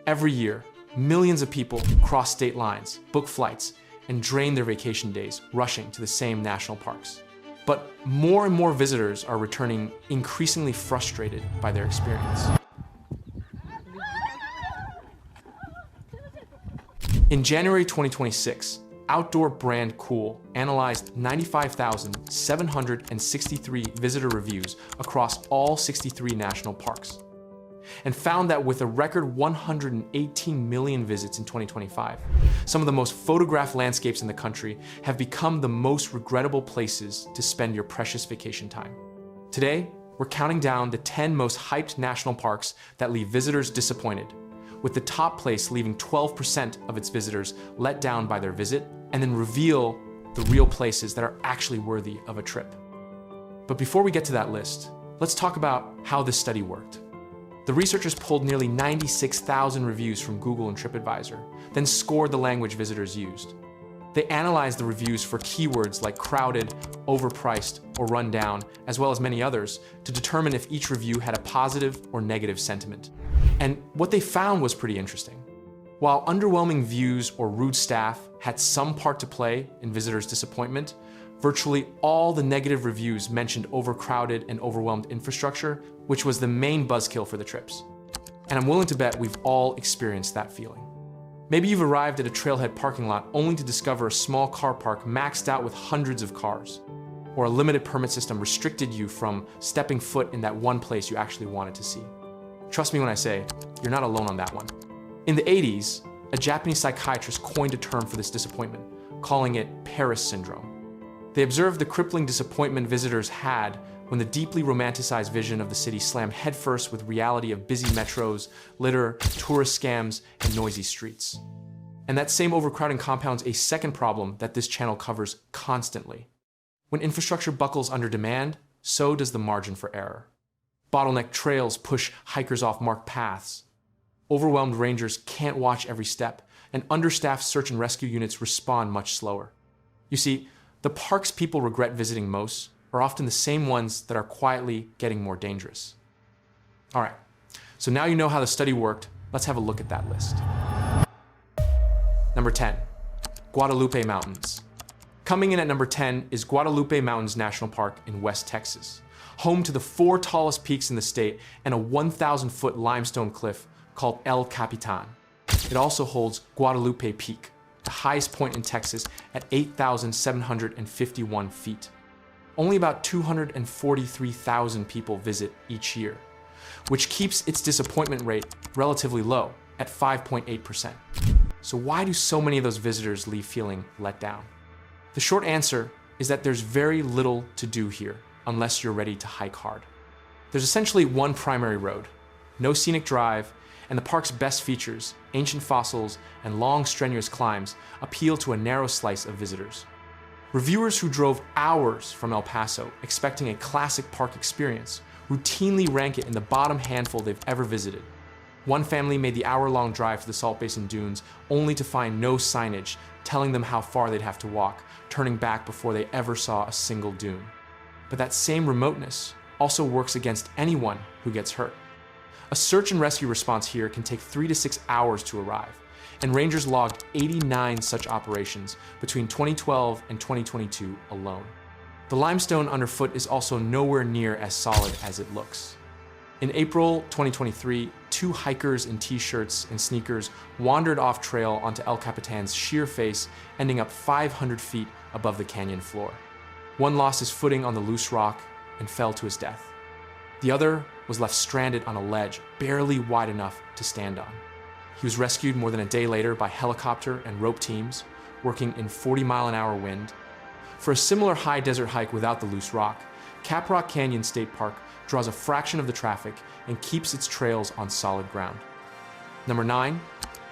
Every year, millions of people cross state lines, book flights, and drain their vacation days rushing to the same national parks. But more and more visitors are returning increasingly frustrated by their experience. In January 2026, outdoor brand Cool analyzed 95,763 visitor reviews across all 63 national parks, and found that with a record 118 million visits in 2025, some of the most photographed landscapes in the country have become the most regrettable places to spend your precious vacation time. Today, we're counting down the 10 most hyped national parks that leave visitors disappointed, with the top place leaving 12% of its visitors let down by their visit, and then reveal the real places that are actually worthy of a trip. But before we get to that list, let's talk about how this study worked. The researchers pulled nearly 96,000 reviews from Google and TripAdvisor, then scored the language visitors used. They analyzed the reviews for keywords like crowded, overpriced, or run down, as well as many others, to determine if each review had a positive or negative sentiment. And what they found was pretty interesting. While underwhelming views or rude staff had some part to play in visitors' disappointment, virtually all the negative reviews mentioned overcrowded and overwhelmed infrastructure, which was the main buzzkill for the trips. And I'm willing to bet we've all experienced that feeling. Maybe you've arrived at a trailhead parking lot only to discover a small car park maxed out with hundreds of cars, or a limited permit system restricted you from stepping foot in that one place you actually wanted to see. Trust me when I say, you're not alone on that one. In the 80s, a Japanese psychiatrist coined a term for this disappointment, calling it Paris syndrome. They observed the crippling disappointment visitors had when the deeply romanticized vision of the city slammed headfirst with reality of busy metros, litter, tourist scams, and noisy streets. And that same overcrowding compounds a second problem that this channel covers constantly. When infrastructure buckles under demand, so does the margin for error. Bottleneck trails push hikers off marked paths. Overwhelmed rangers can't watch every step, and understaffed search and rescue units respond much slower. You see, the parks people regret visiting most are often the same ones that are quietly getting more dangerous. All right, so now you know how the study worked, let's have a look at that list. Number 10, Guadalupe Mountains. Coming in at number 10 is Guadalupe Mountains National Park in West Texas, home to the 4 tallest peaks in the state and a 1,000-foot limestone cliff called El Capitan. It also holds Guadalupe Peak, the highest point in Texas at 8,751 feet. Only about 243,000 people visit each year, which keeps its disappointment rate relatively low at 5.8%. So why do so many of those visitors leave feeling let down? The short answer is that there's very little to do here unless you're ready to hike hard. There's essentially one primary road, no scenic drive, and the park's best features, ancient fossils and long strenuous climbs, appeal to a narrow slice of visitors. Reviewers who drove hours from El Paso expecting a classic park experience routinely rank it in the bottom handful they've ever visited. One family made the hour-long drive to the Salt Basin Dunes only to find no signage telling them how far they'd have to walk, turning back before they ever saw a single dune. But that same remoteness also works against anyone who gets hurt. A search and rescue response here can take 3 to 6 hours to arrive, and rangers logged 89 such operations between 2012 and 2022 alone. The limestone underfoot is also nowhere near as solid as it looks. In April 2023, 2 hikers in t-shirts and sneakers wandered off trail onto El Capitan's sheer face, ending up 500 feet above the canyon floor. One lost his footing on the loose rock and fell to his death. The other was left stranded on a ledge barely wide enough to stand on. He was rescued more than a day later by helicopter and rope teams, working in 40-mile-an-hour wind. For a similar high desert hike without the loose rock, Caprock Canyon State Park draws a fraction of the traffic and keeps its trails on solid ground. Number 9,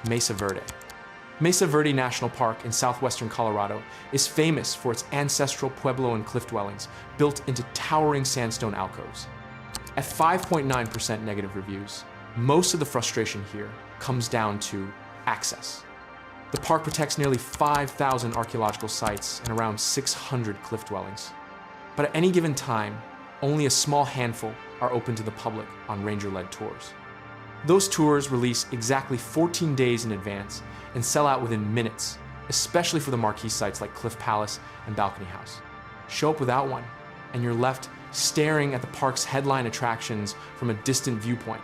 Mesa Verde. Mesa Verde National Park in southwestern Colorado is famous for its ancestral pueblo and cliff dwellings built into towering sandstone alcoves. At 5.9% negative reviews, most of the frustration here comes down to access. The park protects nearly 5,000 archaeological sites and around 600 cliff dwellings. But at any given time, only a small handful are open to the public on ranger-led tours. Those tours release exactly 14 days in advance and sell out within minutes, especially for the marquee sites like Cliff Palace and Balcony House. Show up without one, and you're left staring at the park's headline attractions from a distant viewpoint.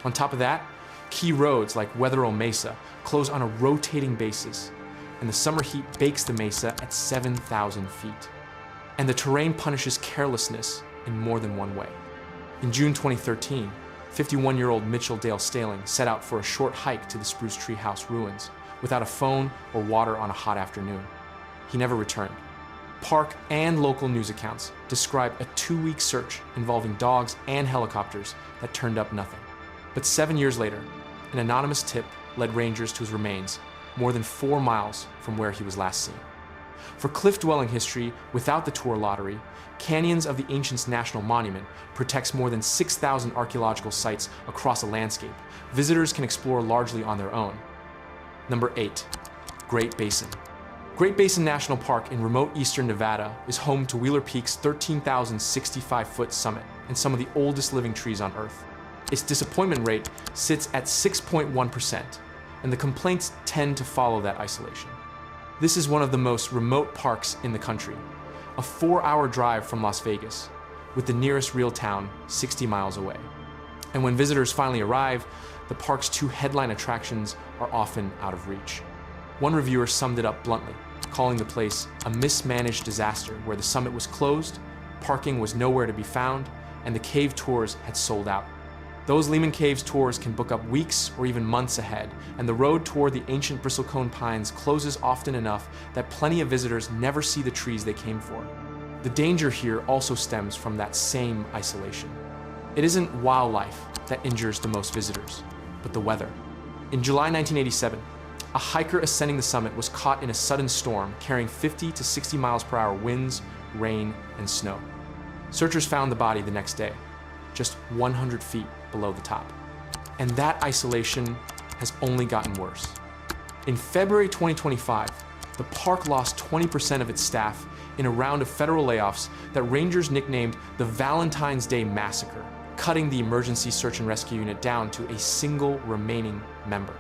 On top of that, key roads like Wetherill Mesa close on a rotating basis, and the summer heat bakes the mesa at 7,000 feet. And the terrain punishes carelessness in more than one way. In June 2013, 51-year-old Mitchell Dale Staling set out for a short hike to the Spruce Tree House ruins without a phone or water on a hot afternoon. He never returned. Park and local news accounts describe a 2-week search involving dogs and helicopters that turned up nothing. But 7 years later, an anonymous tip led rangers to his remains more than 4 miles from where he was last seen. For cliff-dwelling history without the tour lottery, Canyons of the Ancients National Monument protects more than 6,000 archaeological sites across a landscape visitors can explore largely on their own. Number 8, Great Basin. Great Basin National Park in remote eastern Nevada is home to Wheeler Peak's 13,065-foot summit and some of the oldest living trees on Earth. Its disappointment rate sits at 6.1%, and the complaints tend to follow that isolation. This is one of the most remote parks in the country, a 4-hour drive from Las Vegas, with the nearest real town 60 miles away. And when visitors finally arrive, the park's 2 headline attractions are often out of reach. One reviewer summed it up bluntly, calling the place a mismanaged disaster where the summit was closed, parking was nowhere to be found, and the cave tours had sold out. Those Lehman Caves tours can book up weeks or even months ahead, and the road toward the ancient bristlecone pines closes often enough that plenty of visitors never see the trees they came for. The danger here also stems from that same isolation. It isn't wildlife that injures the most visitors, but the weather. In July 1987, a hiker ascending the summit was caught in a sudden storm carrying 50 to 60 miles per hour winds, rain, and snow. Searchers found the body the next day, just 100 feet below the top. And that isolation has only gotten worse. In February 2025, the park lost 20% of its staff in a round of federal layoffs that rangers nicknamed the Valentine's Day Massacre, cutting the emergency search and rescue unit down to a single remaining member.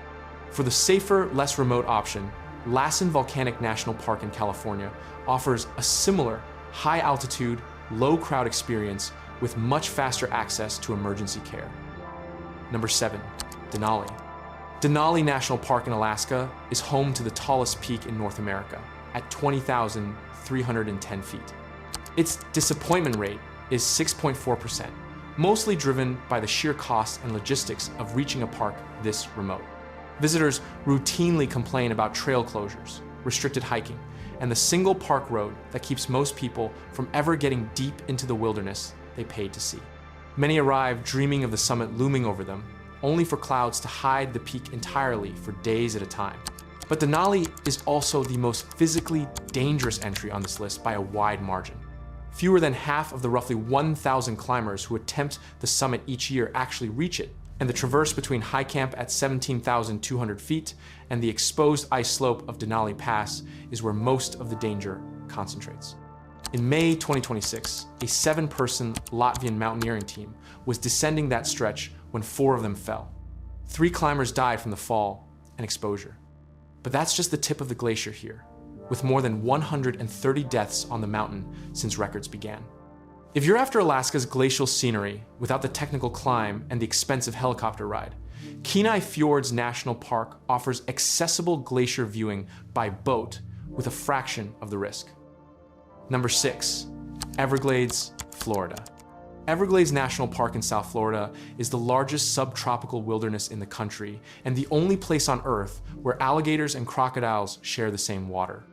For the safer, less remote option, Lassen Volcanic National Park in California offers a similar high-altitude, low-crowd experience with much faster access to emergency care. Number 7, Denali. Denali National Park in Alaska is home to the tallest peak in North America at 20,310 feet. Its disappointment rate is 6.4%, mostly driven by the sheer cost and logistics of reaching a park this remote. Visitors routinely complain about trail closures, restricted hiking, and the single park road that keeps most people from ever getting deep into the wilderness they paid to see. Many arrive dreaming of the summit looming over them, only for clouds to hide the peak entirely for days at a time. But Denali is also the most physically dangerous entry on this list by a wide margin. Fewer than half of the roughly 1,000 climbers who attempt the summit each year actually reach it, and the traverse between high camp at 17,200 feet and the exposed ice slope of Denali Pass is where most of the danger concentrates. In May 2026, a 7-person Latvian mountaineering team was descending that stretch when 4 of them fell. 3 climbers died from the fall and exposure. But that's just the tip of the glacier here, with more than 130 deaths on the mountain since records began. If you're after Alaska's glacial scenery without the technical climb and the expensive helicopter ride, Kenai Fjords National Park offers accessible glacier viewing by boat with a fraction of the risk. Number 6, Everglades, Florida. Everglades National Park in South Florida is the largest subtropical wilderness in the country and the only place on Earth where alligators and crocodiles share the same water.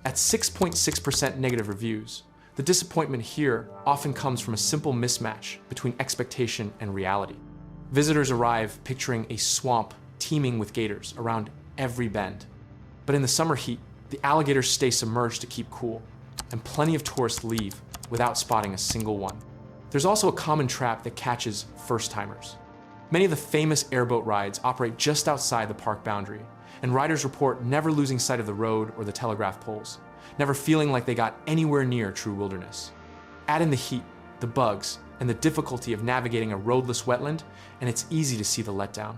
At 6.6% negative reviews, the disappointment here often comes from a simple mismatch between expectation and reality. Visitors arrive picturing a swamp teeming with gators around every bend. But in the summer heat, the alligators stay submerged to keep cool, and plenty of tourists leave without spotting a single one. There's also a common trap that catches first-timers. Many of the famous airboat rides operate just outside the park boundary, and riders report never losing sight of the road or the telegraph poles, never feeling like they got anywhere near true wilderness. Add in the heat, the bugs, and the difficulty of navigating a roadless wetland, and it's easy to see the letdown.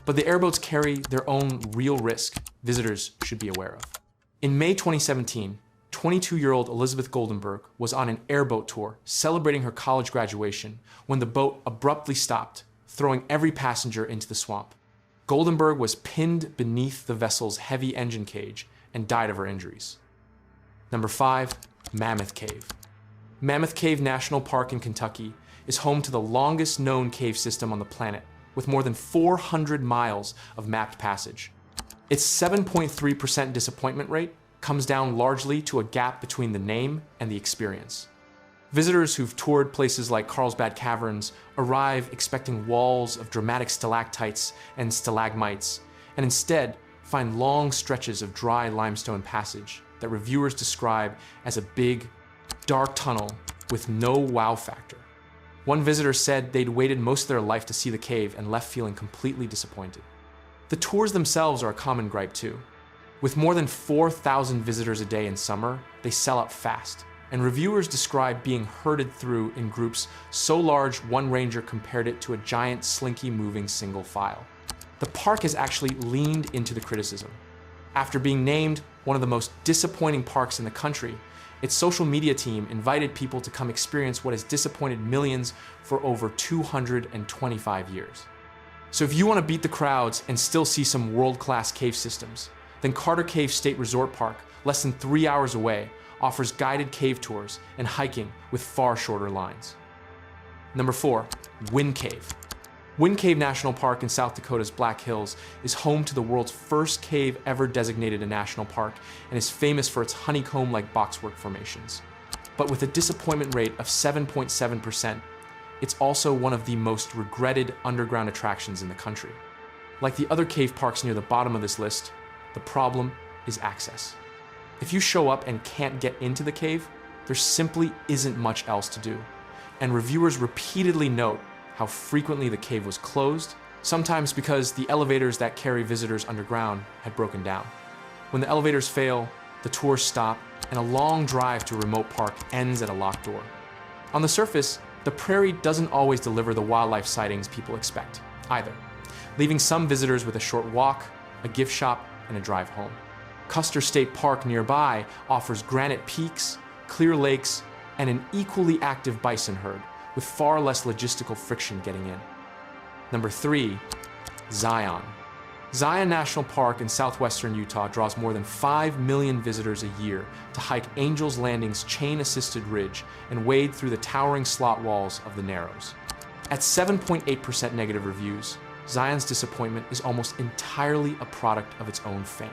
But the airboats carry their own real risk visitors should be aware of. In May 2017, 22-year-old Elizabeth Goldenberg was on an airboat tour celebrating her college graduation when the boat abruptly stopped, throwing every passenger into the swamp. Goldenberg was pinned beneath the vessel's heavy engine cage and died of her injuries. Number 5, Mammoth Cave. Mammoth Cave National Park in Kentucky is home to the longest known cave system on the planet, with more than 400 miles of mapped passage. Its 7.3% disappointment rate comes down largely to a gap between the name and the experience. Visitors who've toured places like Carlsbad Caverns arrive expecting walls of dramatic stalactites and stalagmites, and instead find long stretches of dry limestone passage that reviewers describe as a big, dark tunnel with no wow factor. One visitor said they'd waited most of their life to see the cave and left feeling completely disappointed. The tours themselves are a common gripe too. With more than 4,000 visitors a day in summer, they sell out fast, and reviewers describe being herded through in groups so large one ranger compared it to a giant slinky moving single file. The park has actually leaned into the criticism. After being named one of the most disappointing parks in the country, its social media team invited people to come experience what has disappointed millions for over 225 years. So if you want to beat the crowds and still see some world-class cave systems, then Carter Cave State Resort Park, less than 3 hours away, offers guided cave tours and hiking with far shorter lines. Number 4, Wind Cave. Wind Cave National Park in South Dakota's Black Hills is home to the world's first cave ever designated a national park and is famous for its honeycomb-like boxwork formations. But with a disappointment rate of 7.7%, it's also one of the most regretted underground attractions in the country. Like the other cave parks near the bottom of this list, the problem is access. If you show up and can't get into the cave, there simply isn't much else to do. And reviewers repeatedly note how frequently the cave was closed, sometimes because the elevators that carry visitors underground had broken down. When the elevators fail, the tours stop, and a long drive to a remote park ends at a locked door. On the surface, the prairie doesn't always deliver the wildlife sightings people expect, either, leaving some visitors with a short walk, a gift shop, and a drive home. Custer State Park nearby offers granite peaks, clear lakes, and an equally active bison herd, with far less logistical friction getting in. Number 3, Zion. Zion National Park in southwestern Utah draws more than 5 million visitors a year to hike Angel's Landing's chain-assisted ridge and wade through the towering slot walls of the Narrows. At 7.8% negative reviews, Zion's disappointment is almost entirely a product of its own fame.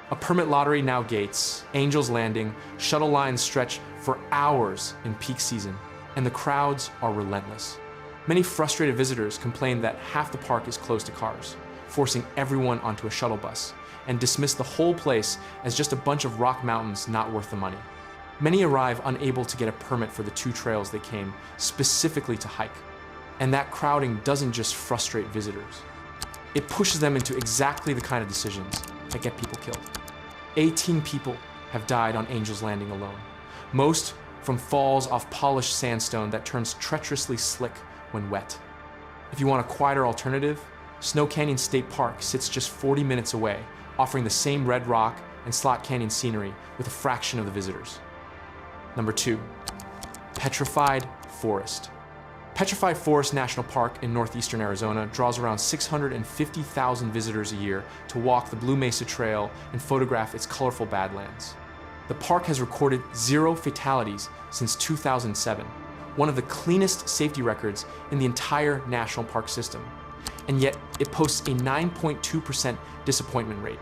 A permit lottery now gates, Angel's Landing, shuttle lines stretch for hours in peak season, and the crowds are relentless. Many frustrated visitors complain that half the park is closed to cars, forcing everyone onto a shuttle bus, and dismiss the whole place as just a bunch of rock mountains not worth the money. Many arrive unable to get a permit for the 2 trails they came specifically to hike. And that crowding doesn't just frustrate visitors. It pushes them into exactly the kind of decisions that get people killed. 18 people have died on Angel's Landing alone, most from falls off polished sandstone that turns treacherously slick when wet. If you want a quieter alternative, Snow Canyon State Park sits just 40 minutes away, offering the same red rock and slot canyon scenery with a fraction of the visitors. Number 2, Petrified Forest. Petrified Forest National Park in northeastern Arizona draws around 650,000 visitors a year to walk the Blue Mesa Trail and photograph its colorful badlands. The park has recorded 0 fatalities since 2007, one of the cleanest safety records in the entire national park system, and yet it posts a 9.2% disappointment rate.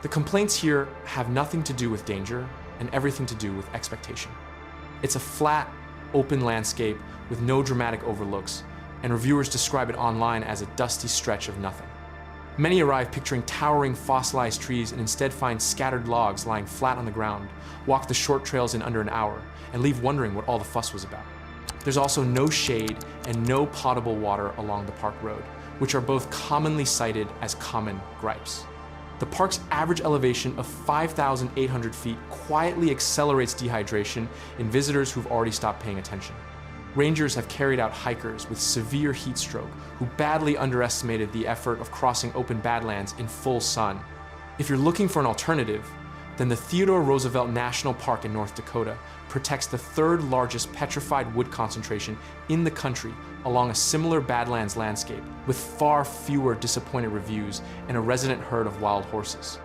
The complaints here have nothing to do with danger and everything to do with expectation. It's a flat, open landscape with no dramatic overlooks, and reviewers describe it online as a dusty stretch of nothing. Many arrive picturing towering fossilized trees and instead find scattered logs lying flat on the ground, walk the short trails in under an hour, and leave wondering what all the fuss was about. There's also no shade and no potable water along the park road, which are both commonly cited as common gripes. The park's average elevation of 5,800 feet quietly accelerates dehydration in visitors who've already stopped paying attention. Rangers have carried out hikers with severe heat stroke who badly underestimated the effort of crossing open badlands in full sun. If you're looking for an alternative, then the Theodore Roosevelt National Park in North Dakota protects the third largest petrified wood concentration in the country along a similar badlands landscape with far fewer disappointed reviews and a resident herd of wild horses.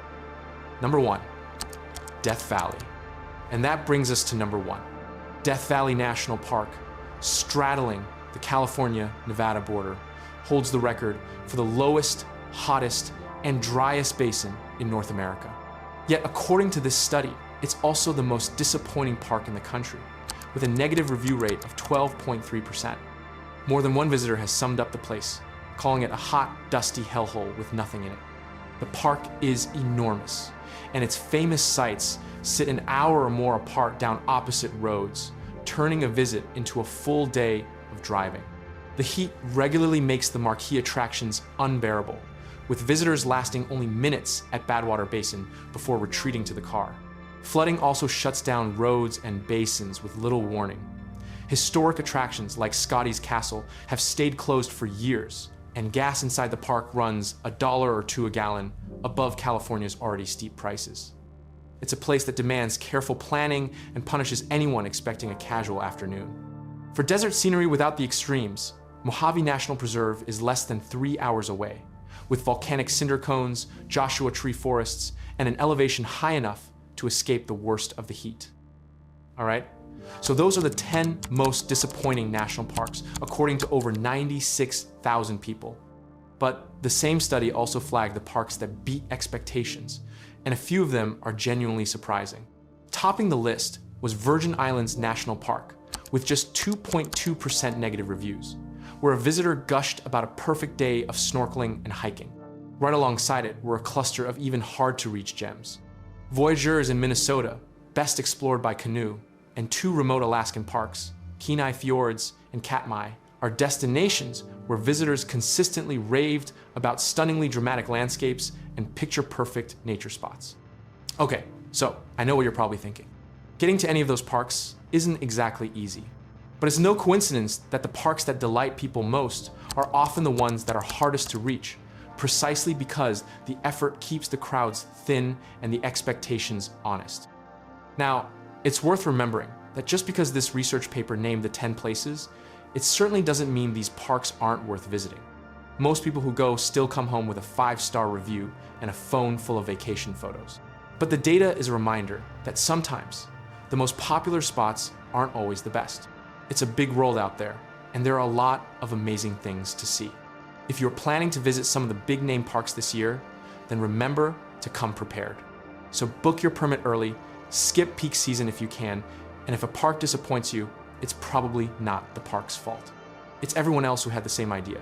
Number 1, Death Valley. And that brings us to number 1, Death Valley National Park, straddling the California-Nevada border, holds the record for the lowest, hottest, and driest basin in North America. Yet according to this study, it's also the most disappointing park in the country, with a negative review rate of 12.3%. More than one visitor has summed up the place, calling it a hot, dusty hellhole with nothing in it. The park is enormous, and its famous sites sit an hour or more apart down opposite roads, turning a visit into a full day of driving. The heat regularly makes the marquee attractions unbearable, with visitors lasting only minutes at Badwater Basin before retreating to the car. Flooding also shuts down roads and basins with little warning. Historic attractions like Scotty's Castle have stayed closed for years, and gas inside the park runs $1 or $2 a gallon above California's already steep prices. It's a place that demands careful planning and punishes anyone expecting a casual afternoon. For desert scenery without the extremes, Mojave National Preserve is less than 3 hours away, with volcanic cinder cones, Joshua tree forests, and an elevation high enough to escape the worst of the heat. All right? So those are the 10 most disappointing national parks, according to over 96,000 people. But the same study also flagged the parks that beat expectations, and a few of them are genuinely surprising. Topping the list was Virgin Islands National Park, with just 2.2% negative reviews, where a visitor gushed about a perfect day of snorkeling and hiking. Right alongside it were a cluster of even hard-to-reach gems. Voyageurs in Minnesota, best explored by canoe, and 2 remote Alaskan parks, Kenai Fjords and Katmai, are destinations where visitors consistently raved about stunningly dramatic landscapes and picture-perfect nature spots. Okay, so I know what you're probably thinking. Getting to any of those parks isn't exactly easy. But it's no coincidence that the parks that delight people most are often the ones that are hardest to reach, precisely because the effort keeps the crowds thin and the expectations honest. Now, it's worth remembering that just because this research paper named the 10 places, it certainly doesn't mean these parks aren't worth visiting. Most people who go still come home with a 5-star review and a phone full of vacation photos. But the data is a reminder that sometimes the most popular spots aren't always the best. It's a big world out there, and there are a lot of amazing things to see. If you're planning to visit some of the big name parks this year, then remember to come prepared. So book your permit early, skip peak season if you can, and if a park disappoints you, it's probably not the park's fault. It's everyone else who had the same idea.